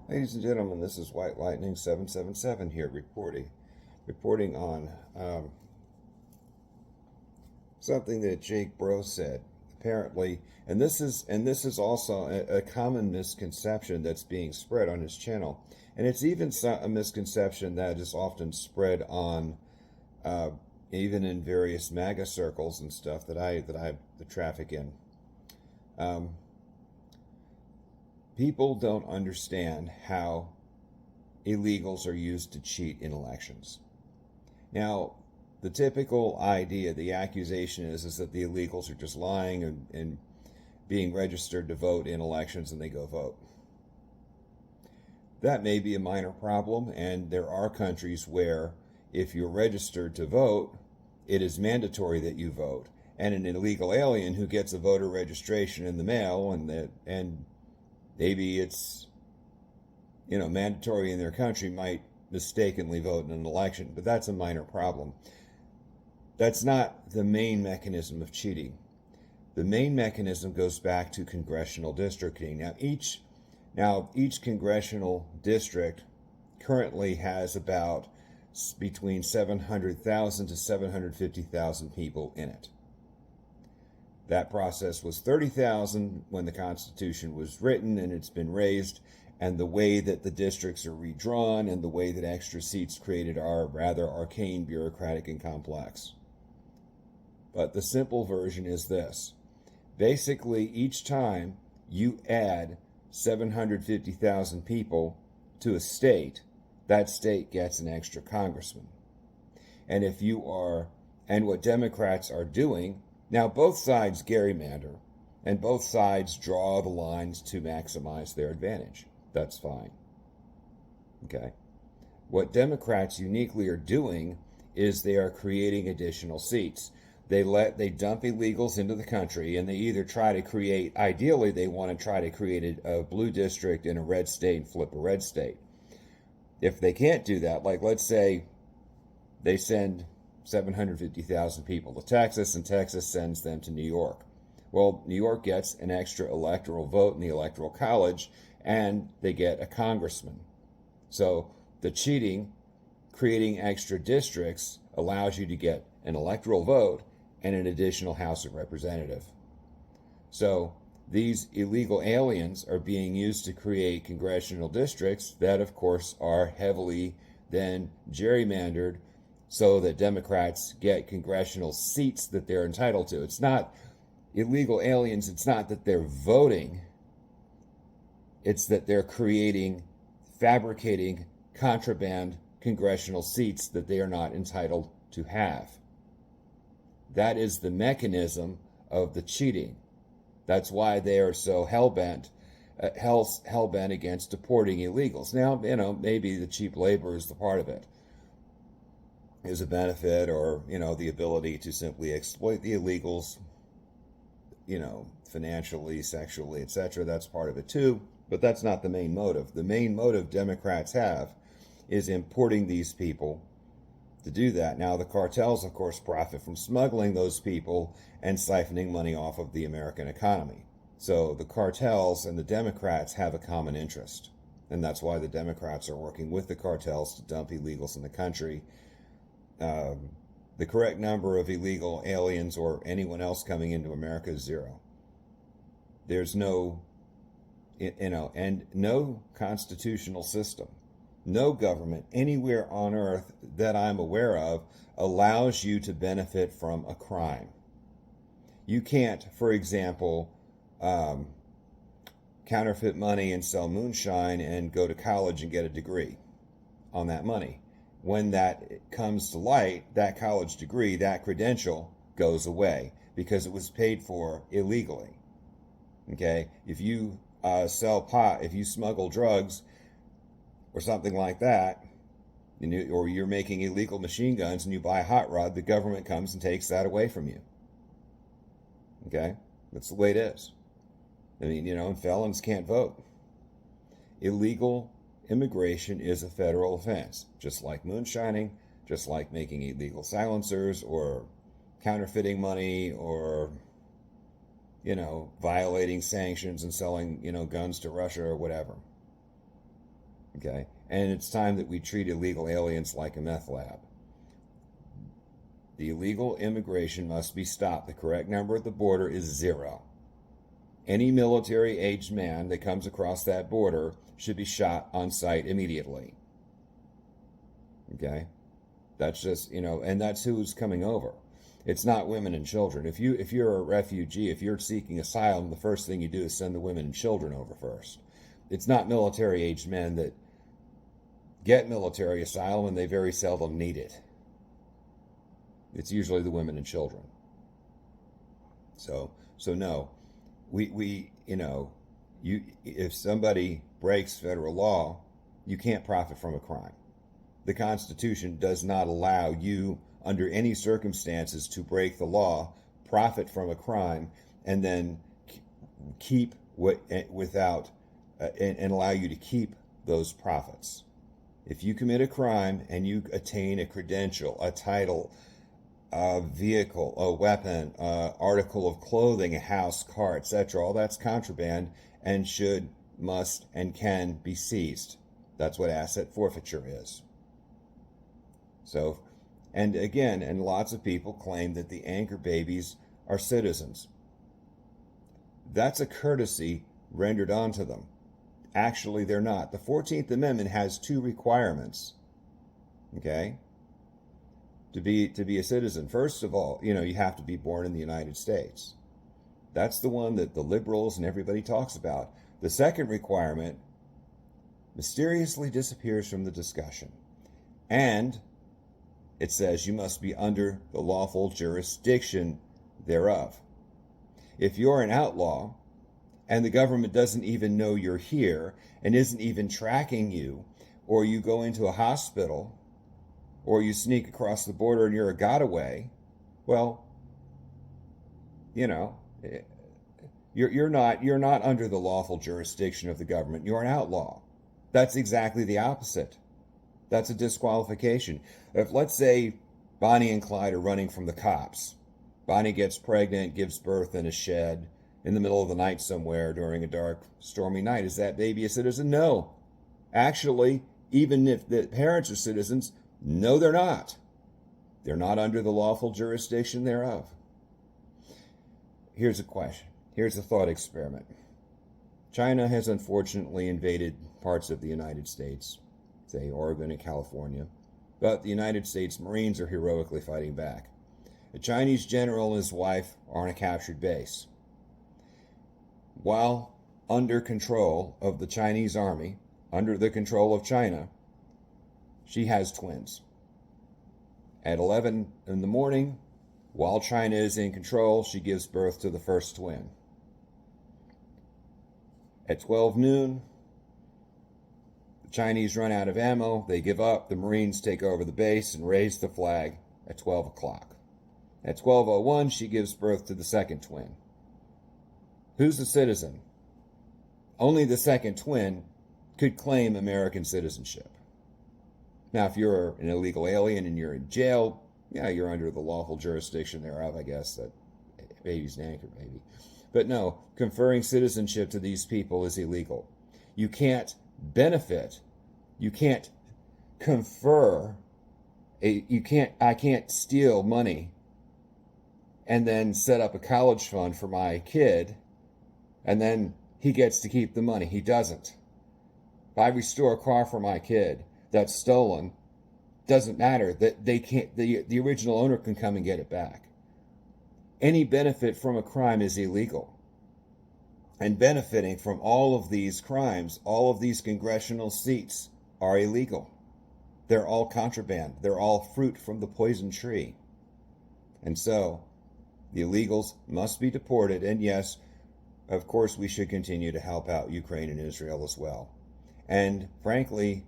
Ladies and gentlemen, this is White Lightning 777 here reporting on something that Jake Bro said. Apparently, and this is also a common misconception that's being spread on his channel, and it's even a misconception that is often spread on uh, even in various MAGA circles and stuff that I the traffic in. Um, People don't understand how illegals are used to cheat in elections. Now, the typical idea, the accusation is that the illegals are just lying and being registered to vote in elections and they go vote. That may be a minor problem, and there are countries where if you're registered to vote, it is mandatory that you vote. And an illegal alien who gets a voter registration in the mail and maybe it's mandatory in their country might mistakenly vote in an election, but that's a minor problem. That's not the main mechanism of cheating. The main mechanism goes back to congressional districting. Each congressional district currently has about between 700,000 to 750,000 people in it. That process was 30,000 when the Constitution was written, and it's been raised. And the way that the districts are redrawn and the way that extra seats created are rather arcane, bureaucratic, and complex. But the simple version is this. Basically, each time you add 750,000 people to a state, that state gets an extra congressman. And what Democrats are doing, now both sides gerrymander, and both sides draw the lines to maximize their advantage. That's fine. Okay. What Democrats uniquely are doing is they are creating additional seats. They dump illegals into the country, and they either try to create, ideally they want to try to create a blue district in a red state and flip a red state. If they can't do that, like let's say they send 750,000 people to Texas, and Texas sends them to New York. Well, New York gets an extra electoral vote in the Electoral College, and they get a congressman. So the cheating, creating extra districts, allows you to get an electoral vote and an additional House of Representative. So these illegal aliens are being used to create congressional districts that, of course, are heavily then gerrymandered so that Democrats get congressional seats that they're entitled to. It's not illegal aliens, it's not that they're voting, it's that they're fabricating contraband congressional seats that they are not entitled to have. That is the mechanism of the cheating. That's why they are so hell-bent against deporting illegals. Now, maybe the cheap labor is the part of it, is a benefit, or, the ability to simply exploit the illegals, financially, sexually, etc. That's part of it too, but that's not the main motive. The main motive Democrats have is importing these people to do that. Now, the cartels, of course, profit from smuggling those people and siphoning money off of the American economy. So the cartels and the Democrats have a common interest, and that's why the Democrats are working with the cartels to dump illegals in the country. The correct number of illegal aliens or anyone else coming into America is zero. There's no, and no constitutional system, no government anywhere on earth that I'm aware of allows you to benefit from a crime. You can't, for example, counterfeit money and sell moonshine and go to college and get a degree on that money. When that comes to light, that college degree, that credential goes away because it was paid for illegally. Okay? If you sell pot, if you smuggle drugs or something like that, or you're making illegal machine guns and you buy a hot rod, the government comes and takes that away from you. Okay? That's the way it is. I mean, and felons can't vote. Illegal immigration is a federal offense, just like moonshining, just like making illegal silencers or counterfeiting money or, violating sanctions and selling, guns to Russia or whatever. Okay? And it's time that we treat illegal aliens like a meth lab. The illegal immigration must be stopped. The correct number at the border is 0. Any military-aged man that comes across that border should be shot on sight immediately. Okay? That's just, and that's who's coming over. It's not women and children. If you're a refugee, if you're seeking asylum, the first thing you do is send the women and children over first. It's not military-aged men that get military asylum, and they very seldom need it. It's usually the women and children. So no, if somebody breaks federal law, you can't profit from a crime. The Constitution does not allow you, under any circumstances, to break the law, profit from a crime, and then keep without and allow you to keep those profits. If you commit a crime and you attain a credential, a title, a vehicle, a weapon, article of clothing, a house, car, etc., all that's contraband and should, must, and can be seized. That's what asset forfeiture is. So, and again, and lots of people claim that the anchor babies are citizens. That's a courtesy rendered onto them. Actually, they're not. The 14th Amendment has 2 requirements, okay, to be a citizen. First of all, you have to be born in the United States. That's the one that the liberals and everybody talks about. The second requirement mysteriously disappears from the discussion. And it says you must be under the lawful jurisdiction thereof. If you're an outlaw and the government doesn't even know you're here and isn't even tracking you, or you go into a hospital, or you sneak across the border and you're a gotaway, well, you're not under the lawful jurisdiction of the government. You're an outlaw. That's exactly the opposite. That's a disqualification. If, let's say, Bonnie and Clyde are running from the cops. Bonnie gets pregnant, gives birth in a shed in the middle of the night somewhere during a dark, stormy night. Is that baby a citizen? No. Actually, even if the parents are citizens, no, they're not. They're not under the lawful jurisdiction thereof. Here's a question. Here's a thought experiment. China has unfortunately invaded parts of the United States, say Oregon and California, but the United States Marines are heroically fighting back. A Chinese general and his wife are on a captured base. While under control of the Chinese army, under the control of China, she has twins. At 11 in the morning, while China is in control, she gives birth to the first twin. At 12 noon, the Chinese run out of ammo, they give up, the Marines take over the base and raise the flag at 12 o'clock. At 12:01, she gives birth to the second twin. Who's a citizen? Only the second twin could claim American citizenship. Now, if you're an illegal alien and you're in jail, yeah, you're under the lawful jurisdiction thereof, I guess. That baby's an anchor baby. But no, conferring citizenship to these people is illegal. You can't benefit, you can't confer, I can't steal money and then set up a college fund for my kid, and then he gets to keep the money. He doesn't. If I restore a car for my kid that's stolen, doesn't matter. That they can't. The original owner can come and get it back. Any benefit from a crime is illegal. And benefiting from all of these crimes, all of these congressional seats are illegal. They're all contraband. They're all fruit from the poison tree. And so, the illegals must be deported. And yes, of course, we should continue to help out Ukraine and Israel as well. And frankly,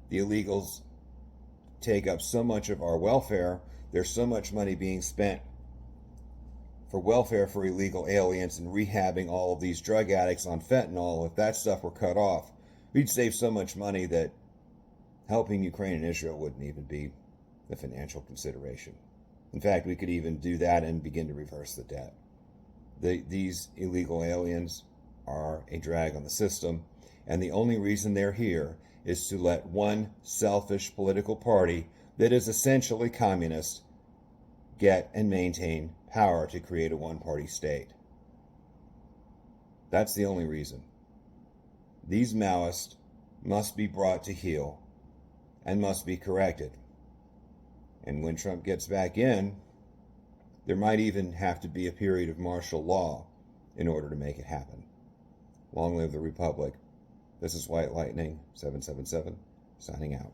the illegals take up so much of our welfare. There's so much money being spent for welfare for illegal aliens and rehabbing all of these drug addicts on fentanyl. If that stuff were cut off, we'd save so much money that helping Ukraine and Israel wouldn't even be a financial consideration. In fact, we could even do that and begin to reverse the debt. These illegal aliens are a drag on the system, and the only reason they're here is to let one selfish political party that is essentially communist get and maintain power to create a one-party state. That's the only reason. These Maoists must be brought to heel and must be corrected. And when Trump gets back in, there might even have to be a period of martial law in order to make it happen. Long live the Republic. This is White Lightning 777, signing out.